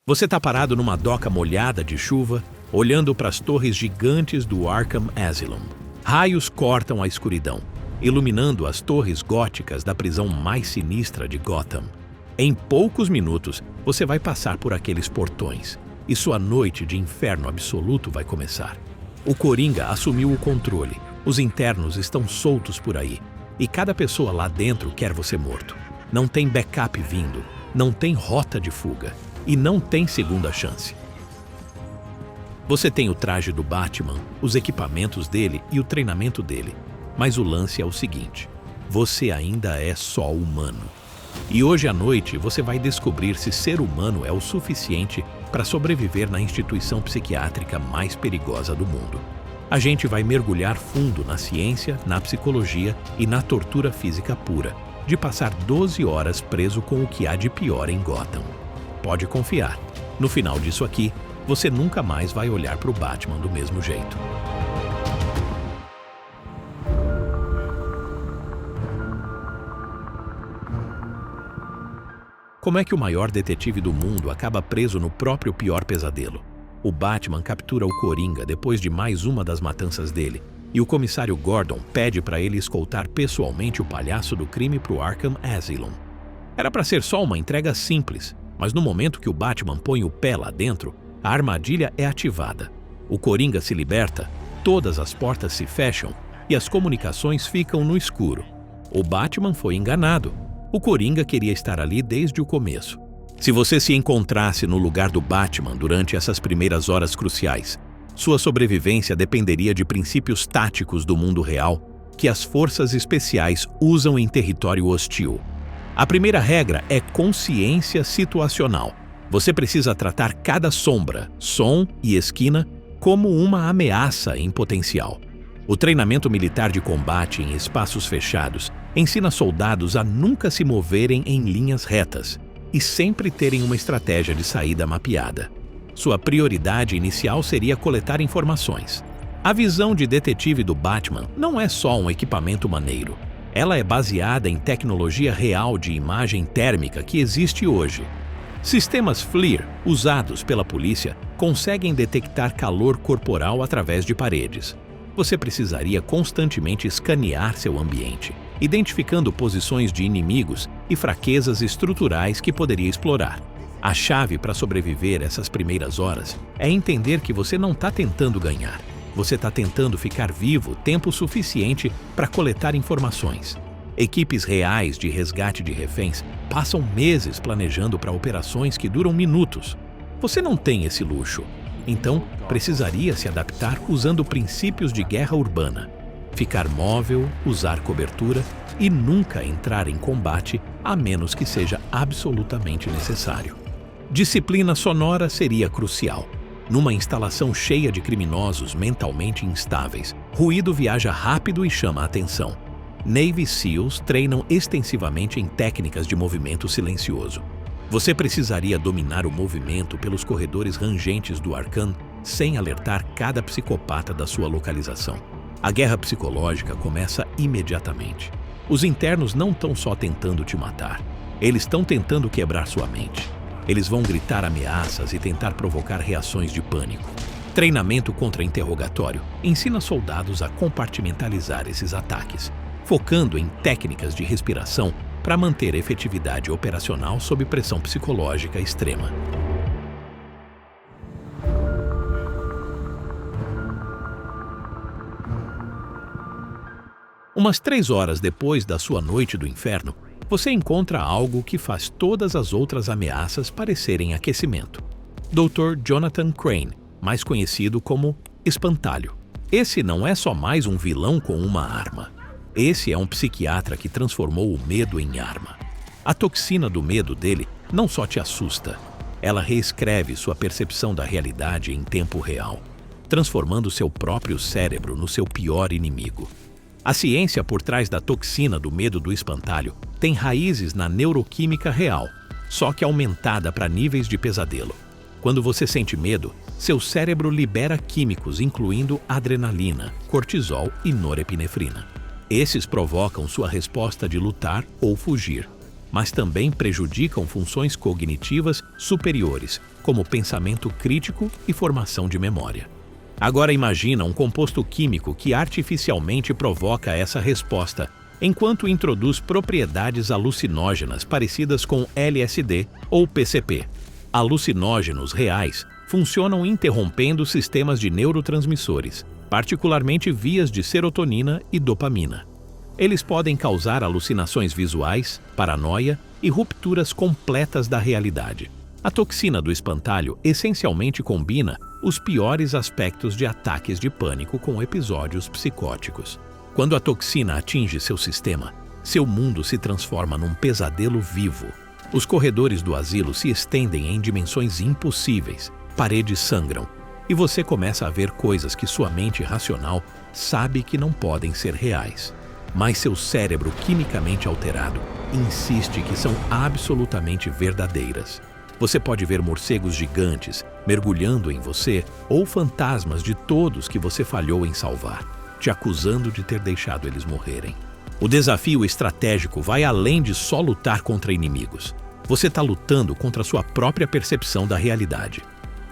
Você está parado numa doca molhada de chuva, olhando para as torres gigantes do Arkham Asylum. Raios cortam a escuridão, iluminando as torres góticas da prisão mais sinistra de Gotham. Em poucos minutos, você vai passar por aqueles portões, e sua noite de inferno absoluto vai começar. O Coringa assumiu o controle, os internos estão soltos por aí, e cada pessoa lá dentro quer você morto. Não tem backup vindo, não tem rota de fuga, e não tem segunda chance. Você tem o traje do Batman, os equipamentos dele e o treinamento dele, mas o lance é o seguinte: você ainda é só humano. E hoje à noite você vai descobrir se ser humano é o suficiente para sobreviver na instituição psiquiátrica mais perigosa do mundo. A gente vai mergulhar fundo na ciência, na psicologia e na tortura física pura, de passar 12 horas preso com o que há de pior em Gotham. Pode confiar, no final disso aqui, você nunca mais vai olhar para o Batman do mesmo jeito. Como é que o maior detetive do mundo acaba preso no próprio pior pesadelo? O Batman captura o Coringa depois de mais uma das matanças dele, e o comissário Gordon pede para ele escoltar pessoalmente o palhaço do crime para o Arkham Asylum. Era para ser só uma entrega simples, mas no momento que o Batman põe o pé lá dentro, a armadilha é ativada. O Coringa se liberta, todas as portas se fecham e as comunicações ficam no escuro. O Batman foi enganado. O Coringa queria estar ali desde o começo. Se você se encontrasse no lugar do Batman durante essas primeiras horas cruciais, sua sobrevivência dependeria de princípios táticos do mundo real que as forças especiais usam em território hostil. A primeira regra é consciência situacional. Você precisa tratar cada sombra, som e esquina como uma ameaça em potencial. O treinamento militar de combate em espaços fechados ensina soldados a nunca se moverem em linhas retas e sempre terem uma estratégia de saída mapeada. Sua prioridade inicial seria coletar informações. A visão de detetive do Batman não é só um equipamento maneiro. Ela é baseada em tecnologia real de imagem térmica que existe hoje. Sistemas FLIR, usados pela polícia, conseguem detectar calor corporal através de paredes. Você precisaria constantemente escanear seu ambiente, identificando posições de inimigos e fraquezas estruturais que poderia explorar. A chave para sobreviver essas primeiras horas é entender que você não está tentando ganhar. Você está tentando ficar vivo tempo suficiente para coletar informações. Equipes reais de resgate de reféns passam meses planejando para operações que duram minutos. Você não tem esse luxo, então precisaria se adaptar usando princípios de guerra urbana. Ficar móvel, usar cobertura e nunca entrar em combate a menos que seja absolutamente necessário. Disciplina sonora seria crucial. Numa instalação cheia de criminosos mentalmente instáveis, ruído viaja rápido e chama a atenção. Navy SEALs treinam extensivamente em técnicas de movimento silencioso. Você precisaria dominar o movimento pelos corredores rangentes do Arkham sem alertar cada psicopata da sua localização. A guerra psicológica começa imediatamente. Os internos não estão só tentando te matar, eles estão tentando quebrar sua mente. Eles vão gritar ameaças e tentar provocar reações de pânico. Treinamento contra interrogatório ensina soldados a compartimentalizar esses ataques, focando em técnicas de respiração para manter a efetividade operacional sob pressão psicológica extrema. Umas 3 horas depois da sua noite do inferno, você encontra algo que faz todas as outras ameaças parecerem aquecimento. Dr. Jonathan Crane, mais conhecido como Espantalho. Esse não é só mais um vilão com uma arma. Esse é um psiquiatra que transformou o medo em arma. A toxina do medo dele não só te assusta, ela reescreve sua percepção da realidade em tempo real, transformando seu próprio cérebro no seu pior inimigo. A ciência por trás da toxina do medo do espantalho tem raízes na neuroquímica real, só que aumentada para níveis de pesadelo. Quando você sente medo, seu cérebro libera químicos incluindo adrenalina, cortisol e norepinefrina. Esses provocam sua resposta de lutar ou fugir, mas também prejudicam funções cognitivas superiores, como pensamento crítico e formação de memória. Agora imagina um composto químico que artificialmente provoca essa resposta, enquanto introduz propriedades alucinógenas parecidas com LSD ou PCP. Alucinógenos reais funcionam interrompendo sistemas de neurotransmissores, particularmente vias de serotonina e dopamina. Eles podem causar alucinações visuais, paranoia e rupturas completas da realidade. A toxina do espantalho essencialmente combina os piores aspectos de ataques de pânico com episódios psicóticos. Quando a toxina atinge seu sistema, seu mundo se transforma num pesadelo vivo. Os corredores do asilo se estendem em dimensões impossíveis, paredes sangram, e você começa a ver coisas que sua mente racional sabe que não podem ser reais. Mas seu cérebro quimicamente alterado insiste que são absolutamente verdadeiras. Você pode ver morcegos gigantes mergulhando em você ou fantasmas de todos que você falhou em salvar, te acusando de ter deixado eles morrerem. O desafio estratégico vai além de só lutar contra inimigos. Você está lutando contra sua própria percepção da realidade.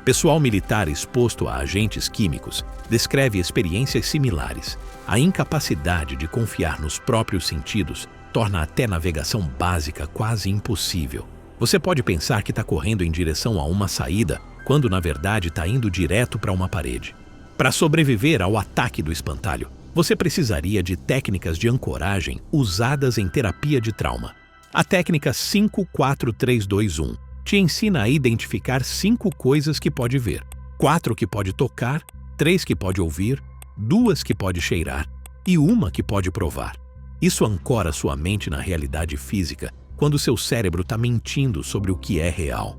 Pessoal militar exposto a agentes químicos descreve experiências similares. A incapacidade de confiar nos próprios sentidos torna até navegação básica quase impossível. Você pode pensar que está correndo em direção a uma saída, quando na verdade está indo direto para uma parede. Para sobreviver ao ataque do espantalho, você precisaria de técnicas de ancoragem usadas em terapia de trauma. A técnica 5-4-3-2-1 te ensina a identificar 5 coisas que pode ver, 4 que pode tocar, 3 que pode ouvir, 2 que pode cheirar e 1 que pode provar. Isso ancora sua mente na realidade física quando seu cérebro está mentindo sobre o que é real.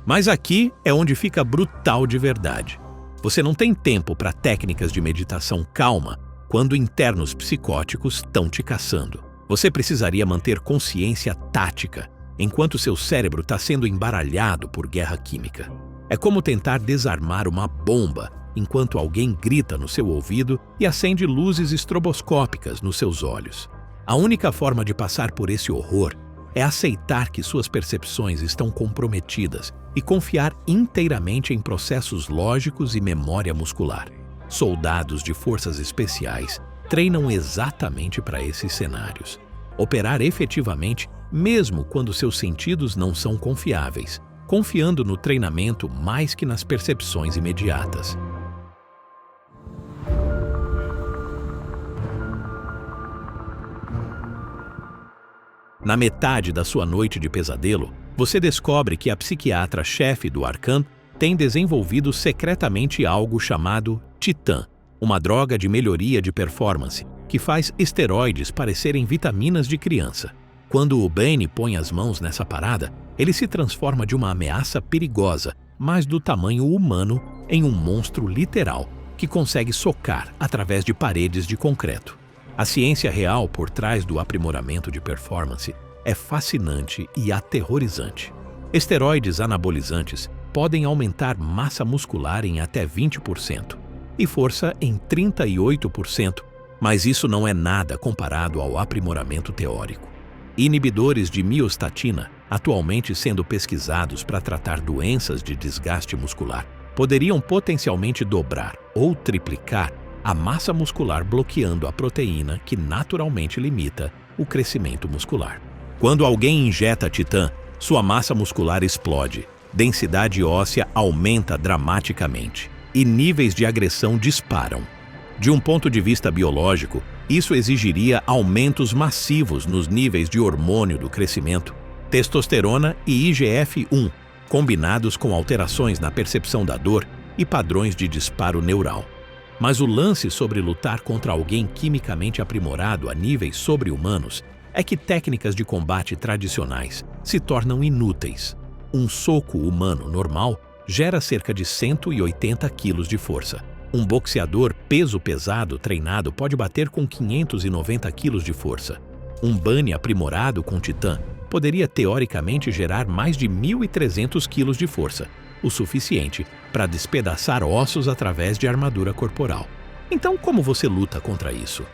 Mas aqui é onde fica brutal de verdade. Você não tem tempo para técnicas de meditação calma quando internos psicóticos estão te caçando. Você precisaria manter consciência tática enquanto seu cérebro está sendo embaralhado por guerra química. É como tentar desarmar uma bomba enquanto alguém grita no seu ouvido e acende luzes estroboscópicas nos seus olhos. A única forma de passar por esse horror é aceitar que suas percepções estão comprometidas e confiar inteiramente em processos lógicos e memória muscular. Soldados de forças especiais treinam exatamente para esses cenários. Operar efetivamente, mesmo quando seus sentidos não são confiáveis, confiando no treinamento mais que nas percepções imediatas. Na metade da sua noite de pesadelo, você descobre que a psiquiatra-chefe do Arkham tem desenvolvido secretamente algo chamado Titã, uma droga de melhoria de performance que faz esteroides parecerem vitaminas de criança. Quando o Bane põe as mãos nessa parada, ele se transforma de uma ameaça perigosa, mas do tamanho humano, em um monstro literal que consegue socar através de paredes de concreto. A ciência real por trás do aprimoramento de performance é fascinante e aterrorizante. Esteroides anabolizantes podem aumentar massa muscular em até 20% e força em 38%, mas isso não é nada comparado ao aprimoramento teórico. Inibidores de miostatina, atualmente sendo pesquisados para tratar doenças de desgaste muscular, poderiam potencialmente dobrar ou triplicar a massa muscular bloqueando a proteína que naturalmente limita o crescimento muscular. Quando alguém injeta Titã, sua massa muscular explode, densidade óssea aumenta dramaticamente e níveis de agressão disparam. De um ponto de vista biológico, isso exigiria aumentos massivos nos níveis de hormônio do crescimento, testosterona e IGF-1, combinados com alterações na percepção da dor e padrões de disparo neural. Mas o lance sobre lutar contra alguém quimicamente aprimorado a níveis sobre-humanos é que técnicas de combate tradicionais se tornam inúteis. Um soco humano normal gera cerca de 180 quilos de força. Um boxeador peso pesado treinado pode bater com 590 quilos de força. Um Bane aprimorado com Titã poderia teoricamente gerar mais de 1.300 quilos de força, o suficiente para despedaçar ossos através de armadura corporal. Então, como você luta contra isso?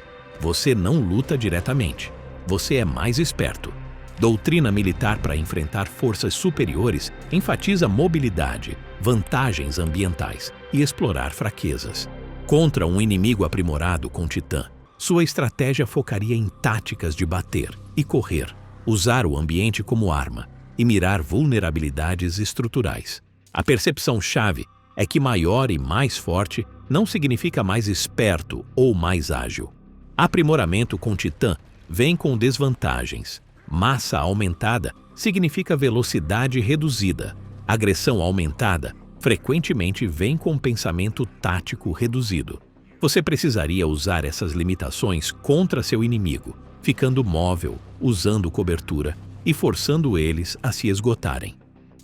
Você não luta diretamente. Você é mais esperto. Doutrina militar para enfrentar forças superiores enfatiza mobilidade, vantagens ambientais e explorar fraquezas. Contra um inimigo aprimorado com Titã, sua estratégia focaria em táticas de bater e correr, usar o ambiente como arma e mirar vulnerabilidades estruturais. A percepção-chave é que maior e mais forte não significa mais esperto ou mais ágil. Aprimoramento com Titã vem com desvantagens. Massa aumentada significa velocidade reduzida. Agressão aumentada frequentemente vem com pensamento tático reduzido. Você precisaria usar essas limitações contra seu inimigo, ficando móvel, usando cobertura e forçando eles a se esgotarem.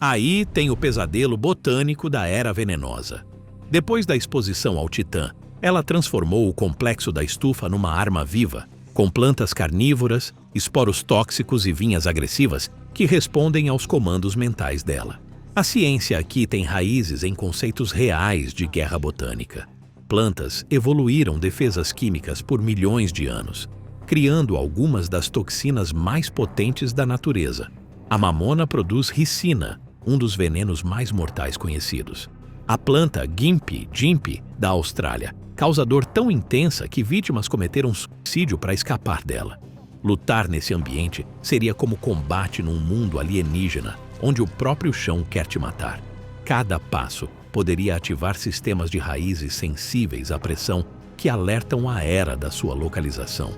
Aí tem o pesadelo botânico da Era Venenosa. Depois da exposição ao Titã, ela transformou o complexo da estufa numa arma viva, com plantas carnívoras, esporos tóxicos e vinhas agressivas que respondem aos comandos mentais dela. A ciência aqui tem raízes em conceitos reais de guerra botânica. Plantas evoluíram defesas químicas por milhões de anos, criando algumas das toxinas mais potentes da natureza. A mamona produz ricina, um dos venenos mais mortais conhecidos. A planta Gympie da Austrália causa dor tão intensa que vítimas cometeram suicídio para escapar dela. Lutar nesse ambiente seria como combate num mundo alienígena, onde o próprio chão quer te matar. Cada passo poderia ativar sistemas de raízes sensíveis à pressão que alertam a era da sua localização.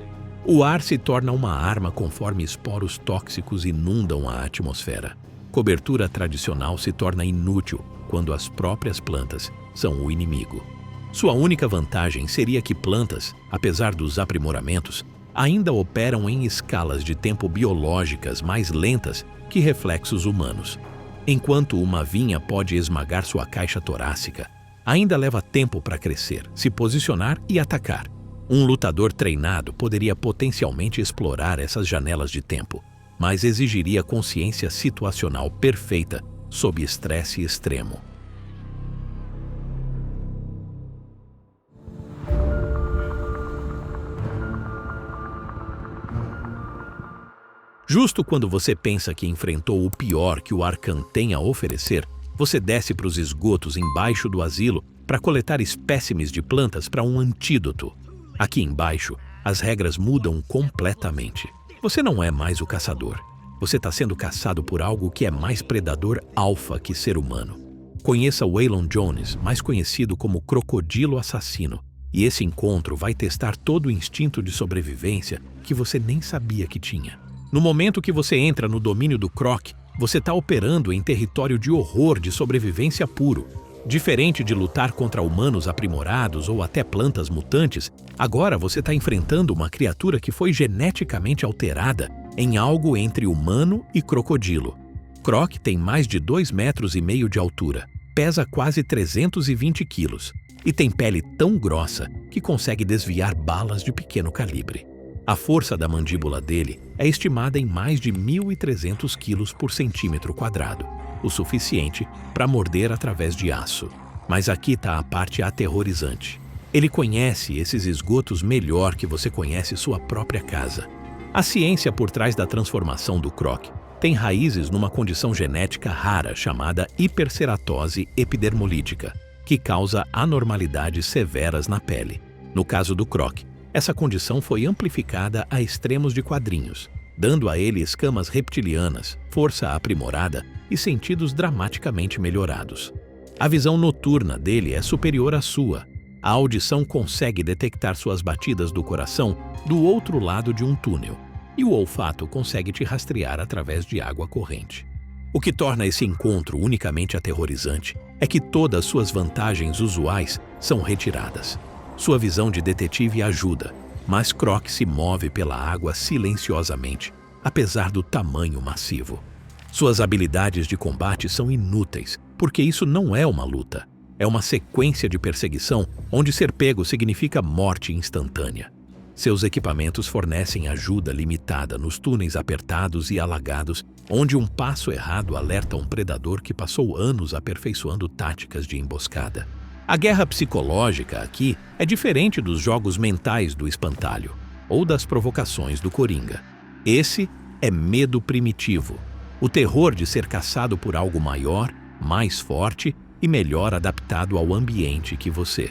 O ar se torna uma arma conforme esporos tóxicos inundam a atmosfera. Cobertura tradicional se torna inútil quando as próprias plantas são o inimigo. Sua única vantagem seria que plantas, apesar dos aprimoramentos, ainda operam em escalas de tempo biológicas mais lentas que reflexos humanos. Enquanto uma vinha pode esmagar sua caixa torácica, ainda leva tempo para crescer, se posicionar e atacar. Um lutador treinado poderia potencialmente explorar essas janelas de tempo, mas exigiria consciência situacional perfeita sob estresse extremo. Justo quando você pensa que enfrentou o pior que o Arcan tem a oferecer, você desce para os esgotos embaixo do asilo para coletar espécimes de plantas para um antídoto. Aqui embaixo, as regras mudam completamente. Você não é mais o caçador. Você está sendo caçado por algo que é mais predador alfa que ser humano. Conheça Waylon Jones, mais conhecido como Crocodilo Assassino, e esse encontro vai testar todo o instinto de sobrevivência que você nem sabia que tinha. No momento que você entra no domínio do Croc, você está operando em território de horror de sobrevivência puro. Diferente de lutar contra humanos aprimorados ou até plantas mutantes, agora você está enfrentando uma criatura que foi geneticamente alterada em algo entre humano e crocodilo. Croc tem mais de 2,5 metros de altura, pesa quase 320 quilos e tem pele tão grossa que consegue desviar balas de pequeno calibre. A força da mandíbula dele é estimada em mais de 1.300 quilos por centímetro quadrado, o suficiente para morder através de aço. Mas aqui está a parte aterrorizante. Ele conhece esses esgotos melhor que você conhece sua própria casa. A ciência por trás da transformação do Croc tem raízes numa condição genética rara chamada hiperceratose epidermolítica, que causa anormalidades severas na pele. No caso do Croc, essa condição foi amplificada a extremos de quadrinhos, dando a ele escamas reptilianas, força aprimorada e sentidos dramaticamente melhorados. A visão noturna dele é superior à sua. A audição consegue detectar suas batidas do coração do outro lado de um túnel, e o olfato consegue te rastrear através de água corrente. O que torna esse encontro unicamente aterrorizante é que todas suas vantagens usuais são retiradas. Sua visão de detetive ajuda, mas Croc se move pela água silenciosamente, apesar do tamanho massivo. Suas habilidades de combate são inúteis, porque isso não é uma luta. É uma sequência de perseguição onde ser pego significa morte instantânea. Seus equipamentos fornecem ajuda limitada nos túneis apertados e alagados, onde um passo errado alerta um predador que passou anos aperfeiçoando táticas de emboscada. A guerra psicológica aqui é diferente dos jogos mentais do espantalho ou das provocações do Coringa. Esse é medo primitivo, o terror de ser caçado por algo maior, mais forte e melhor adaptado ao ambiente que você.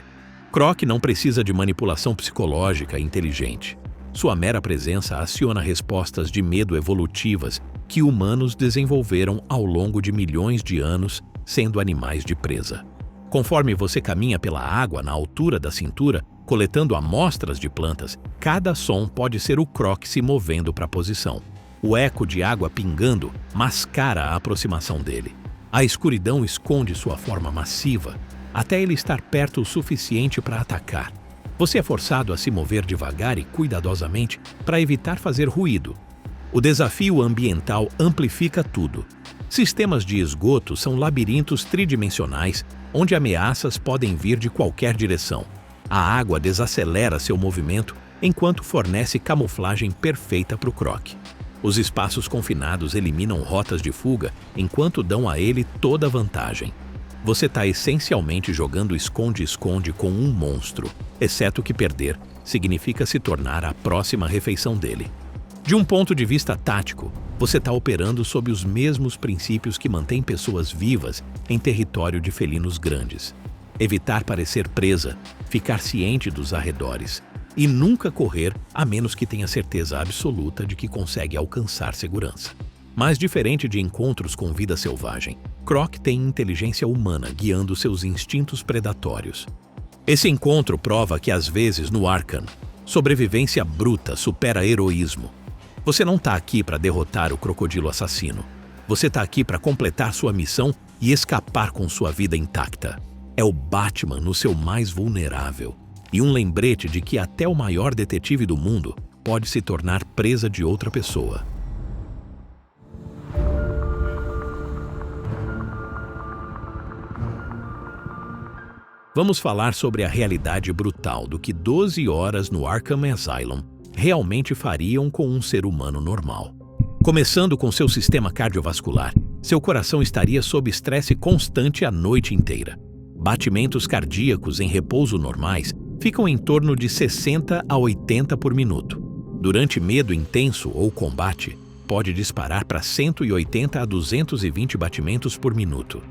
Croc não precisa de manipulação psicológica inteligente. Sua mera presença aciona respostas de medo evolutivas que humanos desenvolveram ao longo de milhões de anos, sendo animais de presa. Conforme você caminha pela água na altura da cintura, coletando amostras de plantas, cada som pode ser o Croc se movendo para a posição. O eco de água pingando mascara a aproximação dele. A escuridão esconde sua forma massiva, até ele estar perto o suficiente para atacar. Você é forçado a se mover devagar e cuidadosamente para evitar fazer ruído. O desafio ambiental amplifica tudo. Sistemas de esgoto são labirintos tridimensionais onde ameaças podem vir de qualquer direção. A água desacelera seu movimento enquanto fornece camuflagem perfeita para o Croc. Os espaços confinados eliminam rotas de fuga enquanto dão a ele toda a vantagem. Você está essencialmente jogando esconde-esconde com um monstro, exceto que perder significa se tornar a próxima refeição dele. De um ponto de vista tático, você está operando sob os mesmos princípios que mantêm pessoas vivas em território de felinos grandes. Evitar parecer presa, ficar ciente dos arredores e nunca correr a menos que tenha certeza absoluta de que consegue alcançar segurança. Mas diferente de encontros com vida selvagem, Croc tem inteligência humana guiando seus instintos predatórios. Esse encontro prova que às vezes no Arcan, sobrevivência bruta supera heroísmo. Você não está aqui para derrotar o crocodilo assassino. Você está aqui para completar sua missão e escapar com sua vida intacta. É o Batman no seu mais vulnerável. E um lembrete de que até o maior detetive do mundo pode se tornar presa de outra pessoa. Vamos falar sobre a realidade brutal do que 12 horas no Arkham Asylum realmente fariam com um ser humano normal. Começando com seu sistema cardiovascular, seu coração estaria sob estresse constante a noite inteira. Batimentos cardíacos em repouso normais ficam em torno de 60 a 80 por minuto. Durante medo intenso ou combate, pode disparar para 180 a 220 batimentos por minuto.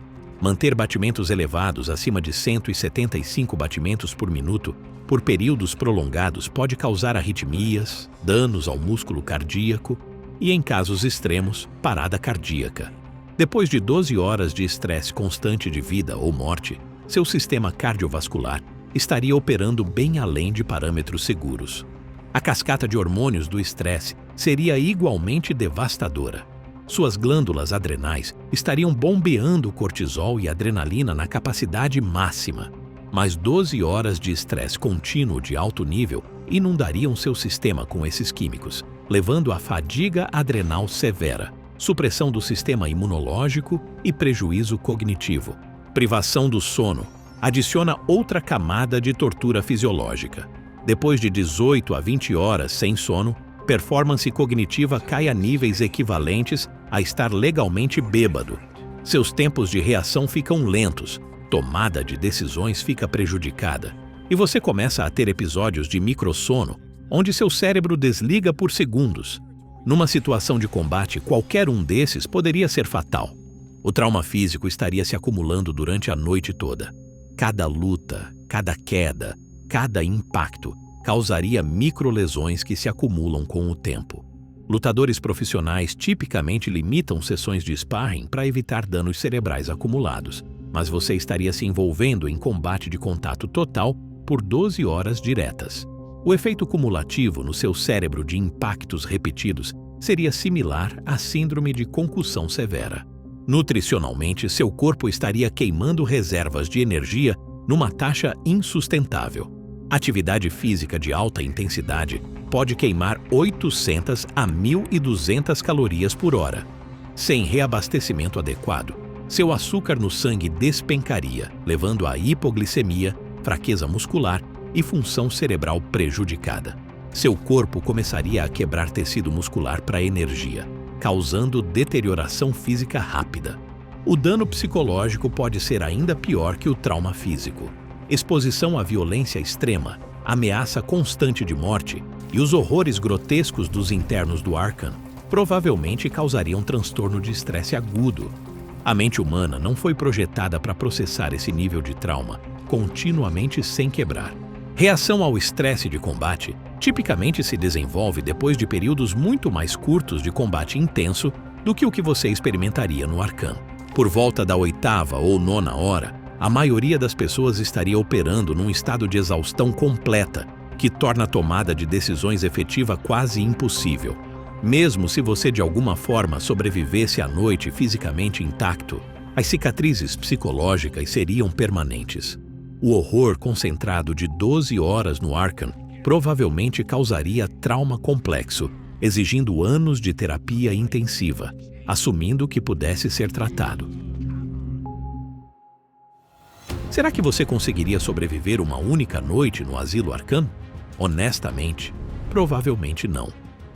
Manter batimentos elevados acima de 175 batimentos por minuto por períodos prolongados pode causar arritmias, danos ao músculo cardíaco e, em casos extremos, parada cardíaca. Depois de 12 horas de estresse constante de vida ou morte, seu sistema cardiovascular estaria operando bem além de parâmetros seguros. A cascata de hormônios do estresse seria igualmente devastadora. Suas glândulas adrenais estariam bombeando cortisol e adrenalina na capacidade máxima, mas 12 horas de estresse contínuo de alto nível inundariam seu sistema com esses químicos, levando à fadiga adrenal severa, supressão do sistema imunológico e prejuízo cognitivo. Privação do sono adiciona outra camada de tortura fisiológica. Depois de 18 a 20 horas sem sono, performance cognitiva cai a níveis equivalentes a estar legalmente bêbado. Seus tempos de reação ficam lentos, tomada de decisões fica prejudicada, e você começa a ter episódios de microsono, onde seu cérebro desliga por segundos. Numa situação de combate, qualquer um desses poderia ser fatal. O trauma físico estaria se acumulando durante a noite toda. Cada luta, cada queda, cada impacto causaria microlesões que se acumulam com o tempo. Lutadores profissionais tipicamente limitam sessões de sparring para evitar danos cerebrais acumulados, mas você estaria se envolvendo em combate de contato total por 12 horas diretas. O efeito cumulativo no seu cérebro de impactos repetidos seria similar à síndrome de concussão severa. Nutricionalmente, seu corpo estaria queimando reservas de energia numa taxa insustentável. Atividade física de alta intensidade pode queimar 800 a 1.200 calorias por hora. Sem reabastecimento adequado, seu açúcar no sangue despencaria, levando a hipoglicemia, fraqueza muscular e função cerebral prejudicada. Seu corpo começaria a quebrar tecido muscular para energia, causando deterioração física rápida. O dano psicológico pode ser ainda pior que o trauma físico. Exposição à violência extrema, ameaça constante de morte e os horrores grotescos dos internos do Arkham provavelmente causariam transtorno de estresse agudo. A mente humana não foi projetada para processar esse nível de trauma continuamente sem quebrar. Reação ao estresse de combate tipicamente se desenvolve depois de períodos muito mais curtos de combate intenso do que o que você experimentaria no Arkham. Por volta da 8ª ou 9ª hora, a maioria das pessoas estaria operando num estado de exaustão completa, que torna a tomada de decisões efetiva quase impossível. Mesmo se você de alguma forma sobrevivesse à noite fisicamente intacto, as cicatrizes psicológicas seriam permanentes. O horror concentrado de 12 horas no Arkham provavelmente causaria trauma complexo, exigindo anos de terapia intensiva, assumindo que pudesse ser tratado. Será que você conseguiria sobreviver uma única noite no asilo Arkham? Honestamente, provavelmente não.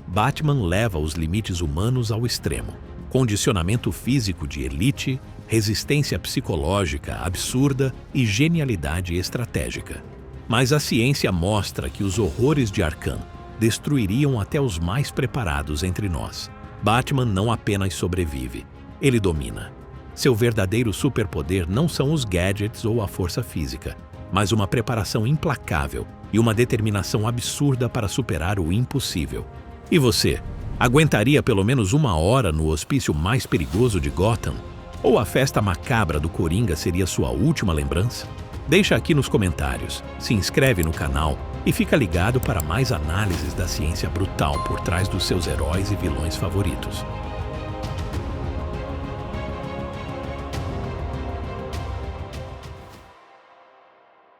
Batman leva os limites humanos ao extremo. Condicionamento físico de elite, resistência psicológica absurda e genialidade estratégica. Mas a ciência mostra que os horrores de Arkham destruiriam até os mais preparados entre nós. Batman não apenas sobrevive, ele domina. Seu verdadeiro superpoder não são os gadgets ou a força física, mas uma preparação implacável e uma determinação absurda para superar o impossível. E você, aguentaria pelo menos 1 hora no hospício mais perigoso de Gotham? Ou a festa macabra do Coringa seria sua última lembrança? Deixa aqui nos comentários, se inscreve no canal e fica ligado para mais análises da ciência brutal por trás dos seus heróis e vilões favoritos.